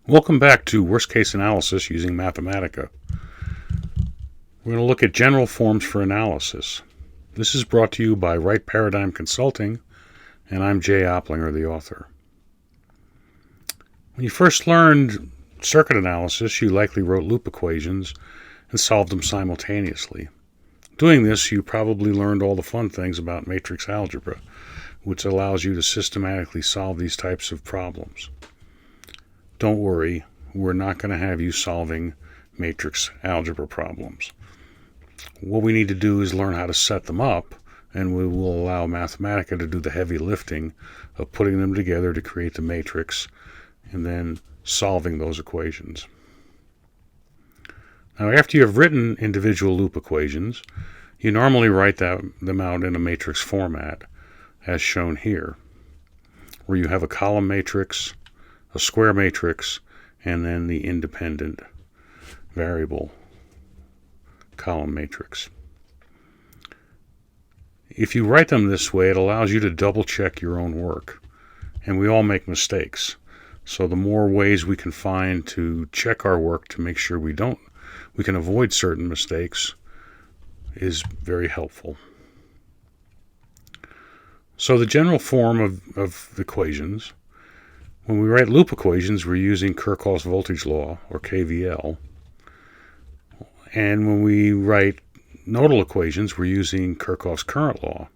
Welcome back to Worst Case Analysis using Mathematica. We're going to look at general forms for analysis. This is brought to you by Right Paradigm Consulting, and I'm Jay Oplinger, the author. When you first learned circuit analysis, you likely wrote loop equations and solved them simultaneously. Doing this, you probably learned all the fun things about matrix algebra, which allows you to systematically solve these types of problems. Don't worry, we're not going to have you solving matrix algebra problems. What we need to do is learn how to set them up, and we will allow Mathematica to do the heavy lifting of putting them together to create the matrix and then solving those equations. Now, after you have written individual loop equations, you normally write them out in a matrix format, as shown here, where you have a column matrix, a square matrix, and then the independent variable column matrix. If you write them this way, it allows you to double check your own work. And we all make mistakes. So the more ways we can find to check our work to make sure we can avoid certain mistakes is very helpful. So the general form of equations, when we write loop equations, we're using Kirchhoff's voltage law, or KVL. And when we write nodal equations, we're using Kirchhoff's current law.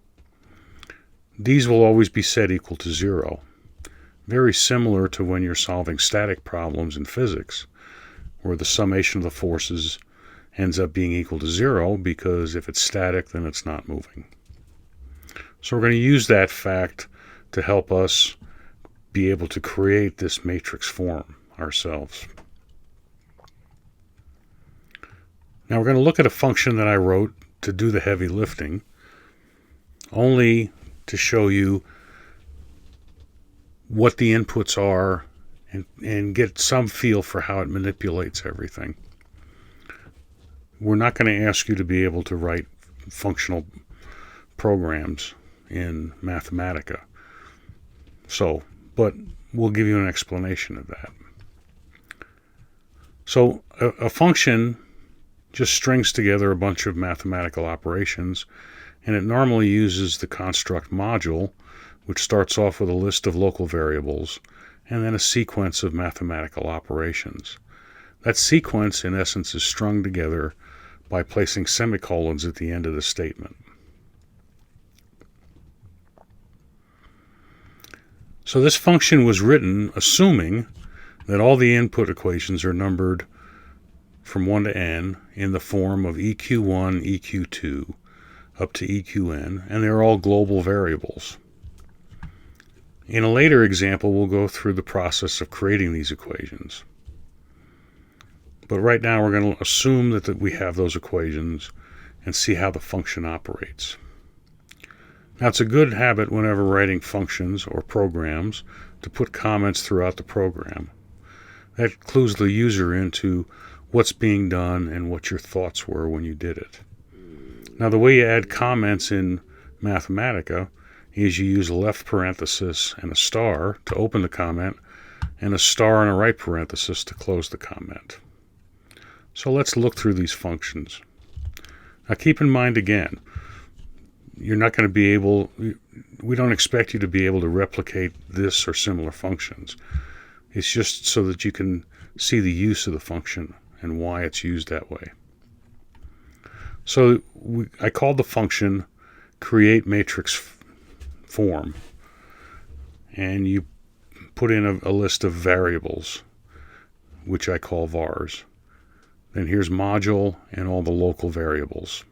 These will always be set equal to 0. Very similar to when you're solving static problems in physics, where the summation of the forces ends up being equal to 0, because if it's static, then it's not moving. So we're going to use that fact to help us be able to create this matrix form ourselves. Now we're going to look at a function that I wrote to do the heavy lifting, only to show you what the inputs are and get some feel for how it manipulates everything. We're not going to ask you to be able to write functional programs in Mathematica. But we'll give you an explanation of that. So a function just strings together a bunch of mathematical operations, and it normally uses the construct module, which starts off with a list of local variables and then a sequence of mathematical operations. That sequence, in essence, is strung together by placing semicolons at the end of the statement. So this function was written assuming that all the input equations are numbered from 1 to n in the form of EQ1, EQ2, up to EQN, and they're all global variables. In a later example, we'll go through the process of creating these equations. But right now we're going to assume that we have those equations and see how the function operates. Now, it's a good habit whenever writing functions or programs to put comments throughout the program. That clues the user into what's being done and what your thoughts were when you did it. Now, the way you add comments in Mathematica is you use a left parenthesis and a star to open the comment, and a star and a right parenthesis to close the comment. So let's look through these functions. Now, keep in mind again, you're not going to be able, we don't expect you to be able to replicate this or similar functions. It's just so that you can see the use of the function and why it's used that way. So I called the function create matrix form, and you put in a list of variables, which I call vars. Then here's module and all the local variables.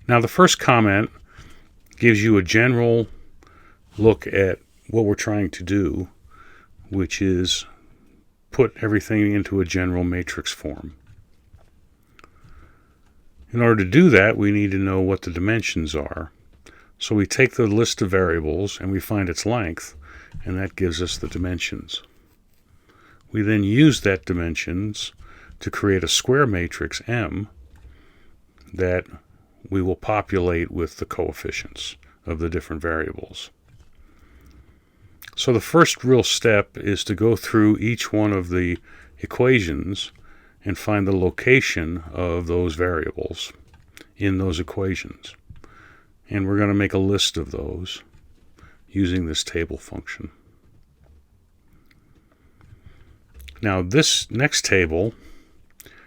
Now, the first comment gives you a general look at what we're trying to do, which is put everything into a general matrix form. In order to do that, we need to know what the dimensions are. So we take the list of variables and we find its length, and that gives us the dimensions. We then use that dimensions to create a square matrix M that we will populate with the coefficients of the different variables. So the first real step is to go through each one of the equations and find the location of those variables in those equations. And we're going to make a list of those using this table function. Now this next table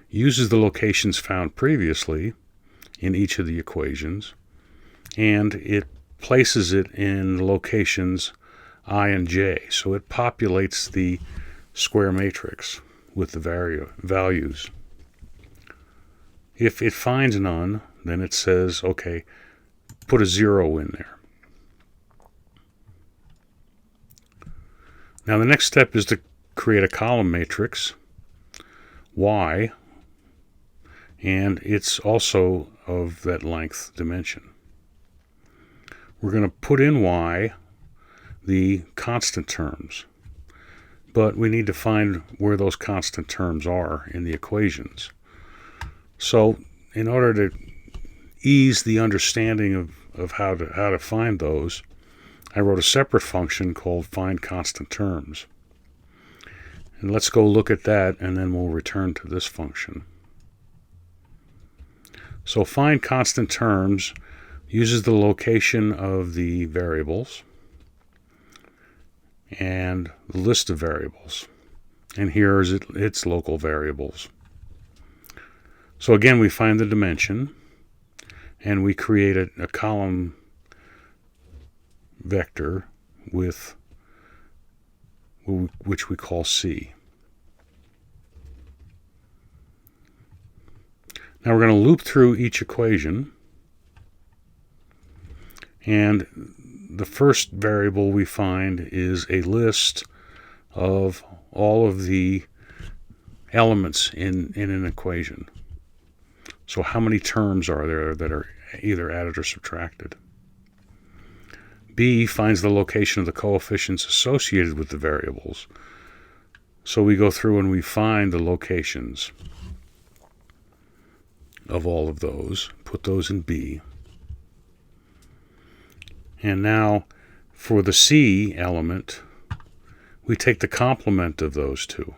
uses the locations found previously in each of the equations, and it places it in the locations I and j. So it populates the square matrix with the values. If it finds none, then it says, okay, put a 0 in there. Now the next step is to create a column matrix, y, and it's also of that length dimension. We're going to put in y the constant terms, but we need to find where those constant terms are in the equations. So in order to ease the understanding of how to find those, I wrote a separate function called find constant terms. And let's go look at that, and then we'll return to this function. So find constant terms uses the location of the variables and the list of variables. And here is its local variables. So again, we find the dimension, and we create a column vector with which we call C. Now we're going to loop through each equation, and the first variable we find is a list of all of the elements in an equation. So how many terms are there that are either added or subtracted? B finds the location of the coefficients associated with the variables. So we go through and we find the locations of all of those, put those in B. And now for the C element, we take the complement of those two.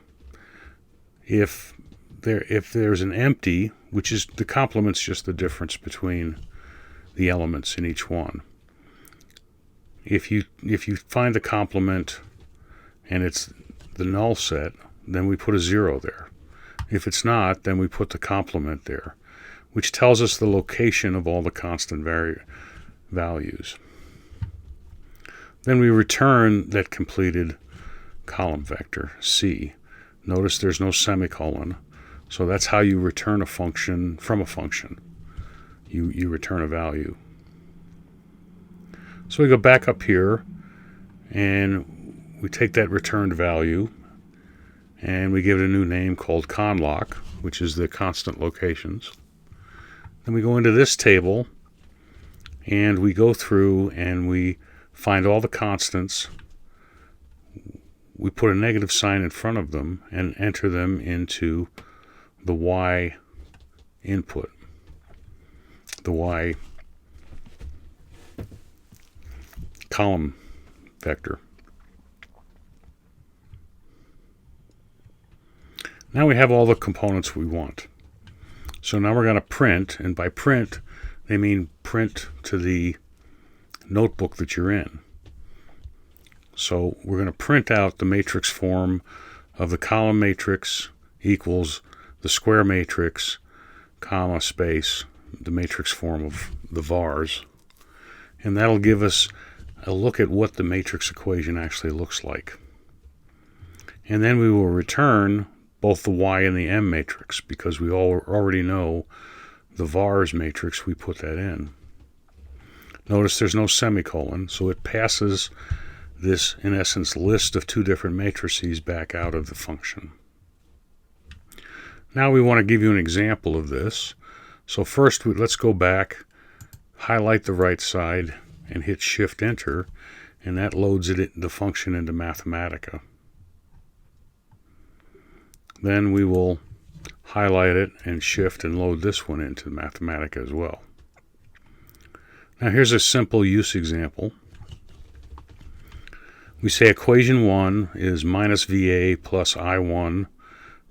If there's an empty, which is the complement's just the difference between the elements in each one. If you find the complement and it's the null set, then we put a 0 there. If it's not, then we put the complement there, which tells us the location of all the constant values. Then we return that completed column vector, C. Notice there's no semicolon, so that's how you return a function from a function. You return a value. So we go back up here, and we take that returned value, and we give it a new name called conloc, which is the constant locations. Then we go into this table, and we go through and we find all the constants. We put a negative sign in front of them and enter them into the y input, the y column vector. Now we have all the components we want. So now we're going to print, and by print, they mean print to the notebook that you're in. So we're going to print out the matrix form of the column matrix equals the square matrix, comma, space, the matrix form of the vars. And that'll give us a look at what the matrix equation actually looks like. And then we will return both the y and the m matrix, because we already know the vars matrix, we put that in. Notice there's no semicolon, so it passes this, in essence, list of two different matrices back out of the function. Now we want to give you an example of this. So first, let's go back, highlight the right side, and hit Shift-Enter, and that loads the function into Mathematica. Then we will highlight it and Shift and load this one into Mathematica as well. Now here's a simple use example. We say equation 1 is minus VA plus I1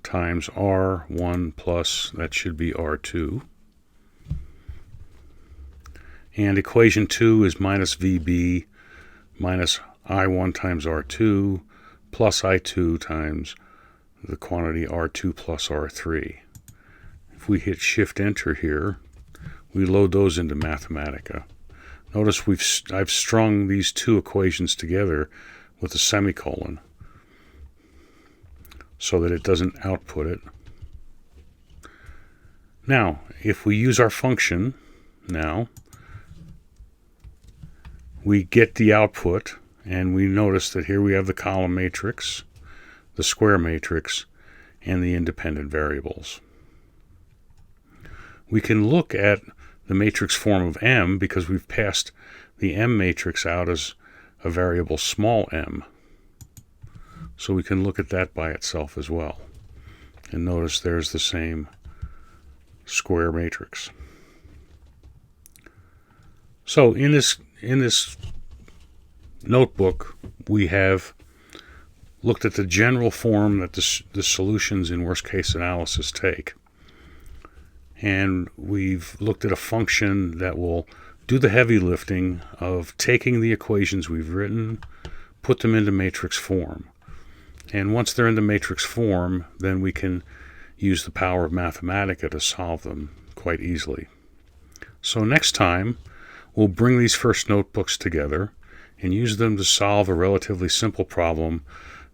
times R1 plus, that should be R2. And equation 2 is minus VB minus I1 times R2 plus I2 times the quantity R2 plus R3. If we hit Shift Enter here, we load those into Mathematica. Notice I've strung these two equations together with a semicolon so that it doesn't output it. Now, if we use our function now, we get the output, and we notice that here we have the column matrix, the square matrix, and the independent variables. We can look at the matrix form of M because we've passed the M matrix out as a variable small m. So we can look at that by itself as well. And notice there's the same square matrix. So in this notebook, we have looked at the general form that the solutions in worst case analysis take. And we've looked at a function that will do the heavy lifting of taking the equations we've written, put them into matrix form. And once they're in the matrix form, then we can use the power of Mathematica to solve them quite easily. So next time, we'll bring these first notebooks together and use them to solve a relatively simple problem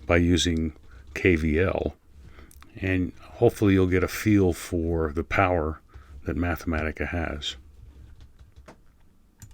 by using KVL. And hopefully you'll get a feel for the power that Mathematica has.